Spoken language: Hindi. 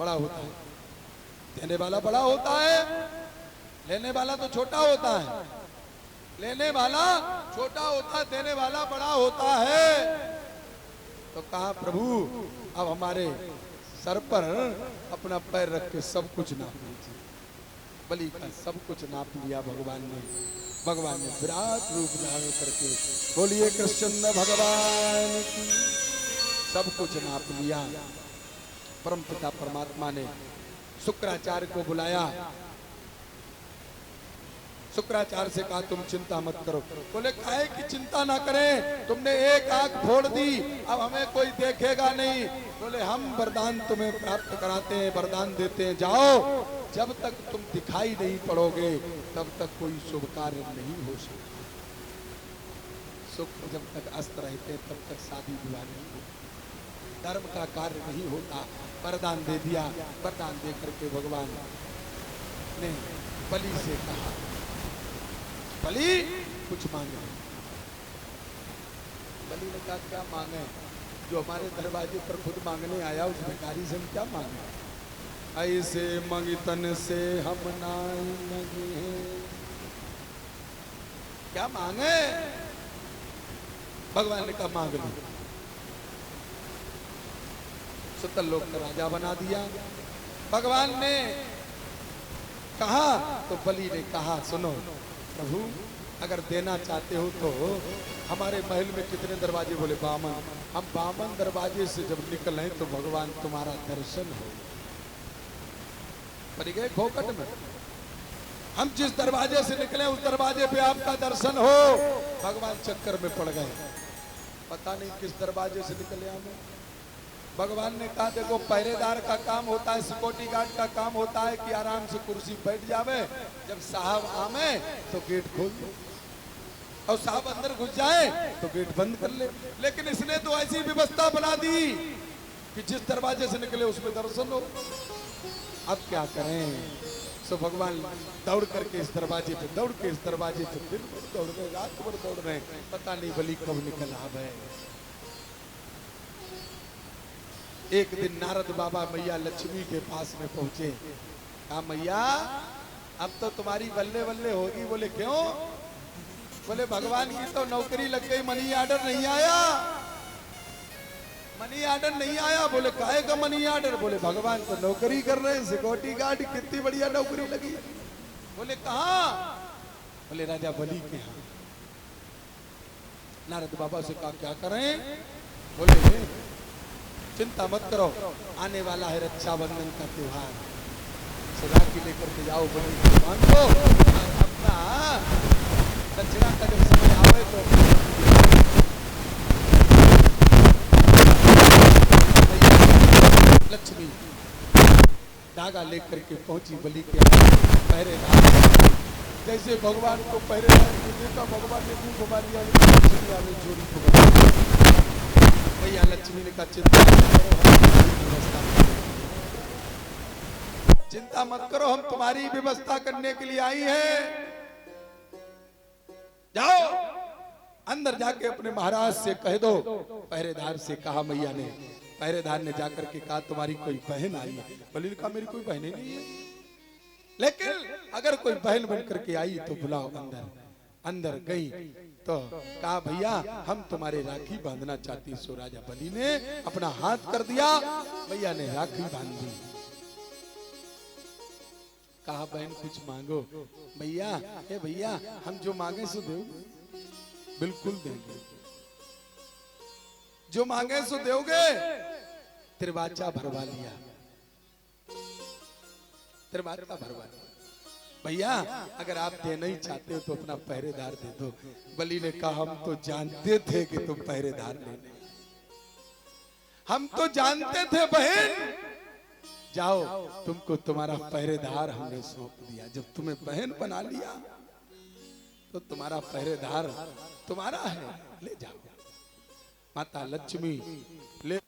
बड़ा होता है, देने वाला बड़ा होता है, लेने वाला तो छोटा होता है। लेने वाला छोटा होता है, देने वाला बड़ा होता है। तो कहा प्रभु अब हमारे सर पर अपना पैर रख के सब कुछ नाप लीजिए। बलि का सब कुछ नाप लिया भगवान ने। भगवान ने विराट रूप धारण करके, बोलिए कृष्ण भगवान की, सब कुछ नाप लिया। परमपिता परमात्मा ने शुक्राचार्य को बुलाया। शुक्राचार्य से कहा तुम चिंता मत करो। बोले काहे की चिंता ना करें, तुमने एक आंख फोड़ दी, अब हमें कोई देखेगा नहीं। बोले हम वरदान तुम्हें प्राप्त कराते हैं, वरदान देते हैं, जाओ। जब तक तुम दिखाई नहीं पड़ोगे तब तक कोई शुभ कार्य नहीं हो सकता। शुक्र जब तक अस्त रहते तब तक शादी विवाह नहीं होती, धर्म का कार्य नहीं होता। वरदान दे दिया। वरदान दे करके भगवान ने बलि से कहा, बलि कुछ मांगे। बलि ने कहा क्या मांगे, जो हमारे दरवाजे पर खुद मांगने आया उस भिखारी से हम क्या मांगे। ऐसे मंगितन से हम नाई लगे, क्या मांगे। भगवान ने कहा मांग लो। सुतल लोक का राजा बना दिया भगवान ने कहा। तो बलि ने कहा सुनो प्रभु, अगर देना चाहते हो तो हमारे महल में कितने दरवाजे। बोले 52। हम 52 दरवाजे से जब निकले तो भगवान तुम्हारा दर्शन हो। पड़ गए खोकट में। हम जिस दरवाजे से निकले उस दरवाजे पे आपका दर्शन हो। भगवान चक्कर में पड़ गए, पता नहीं किस दरवाजे से निकले हमें। भगवान ने कहा देखो पहरेदार का काम होता है, सिक्योरिटी गार्ड का काम होता है कि आराम से कुर्सी बैठ जावे, जब साहब आवे तो गेट खोल दो, और साहब अंदर घुस जाए तो गेट बंद कर ले। लेकिन इसने तो ऐसी व्यवस्था बना दी कि जिस दरवाजे से निकले उसमें दर्शन हो। अब क्या करें। सो भगवान दौड़ करके इस दरवाजे पे, दौड़ के इस दरवाजे पे, दिन भर दौड़ रहे, रात भर दौड़ रहे, पता नहीं बलि कब निकल आवे। एक दिन नारद बाबा मैया लक्ष्मी के पास में पहुंचे। कहा मैया अब तो तुम्हारी बल्ले बल्ले होगी। बोले क्यों। बोले भगवान की तो नौकरी लग गई, मनी ऑर्डर नहीं आया, मनी ऑर्डर नहीं आया। बोले काहे का मनी ऑर्डर। बोले भगवान तो नौकरी कर रहे हैं, सिक्योरिटी गार्ड, कितनी बढ़िया नौकरी लगी। बोले कहाँ। बोले राजा बलि के यहाँ। नारद बाबा से कहा क्या करें। बोले चिंता मत करो, आने वाला है रक्षाबंधन का त्योहार, राखी लेकर के जाओ बलि भगवान को। अपना दक्षिणा का जब समय आवे तो लक्ष्मी धागा लेकर के पहुंची बलि के पहरेदार। जैसे भगवान को पहरेदार को देखा, भगवान ने मुंह घुमा लिया, चोरी को भैया लक्ष्मी ने कहा चिंता मत करो, हम तुम्हारी व्यवस्था करने के लिए आई है। जाओ अंदर जाके अपने महाराज से कह दो। पहरेदार से कहा मैया ने, पहरेदार ने जाकर के कहा तुम्हारी कोई बहन आई है। बलि ने कहा मेरी कोई बहन नहीं है, लेकिन अगर कोई बहन बन करके आई तो बुलाओ अंदर। अंदर गई तो कहा भैया हम तुम्हारे राखी बांधना चाहती। सो राजा बलि ने अपना हाथ कर दिया, भैया ने राखी बांध दी। कहा बहन कुछ मांगो। भैया ए भैया हम जो मांगे सो दोगे। बिल्कुल देंगे, जो मांगे सो दोगे। त्रिवाचा भरवा लिया, त्रिवाचा भरवा लिया। भैया अगर आप देना ही चाहते हो तो अपना पहरेदार दे दो। बलि ने कहा हम तो जानते थे कि तुम पहरेदार लेने, हम तो जानते थे बहन। जाओ तुमको तुम्हारा पहरेदार हमने सौंप दिया। जब तुम्हें बहन बना लिया तो तुम्हारा पहरेदार तुम्हारा है, ले जाओ। माता लक्ष्मी ले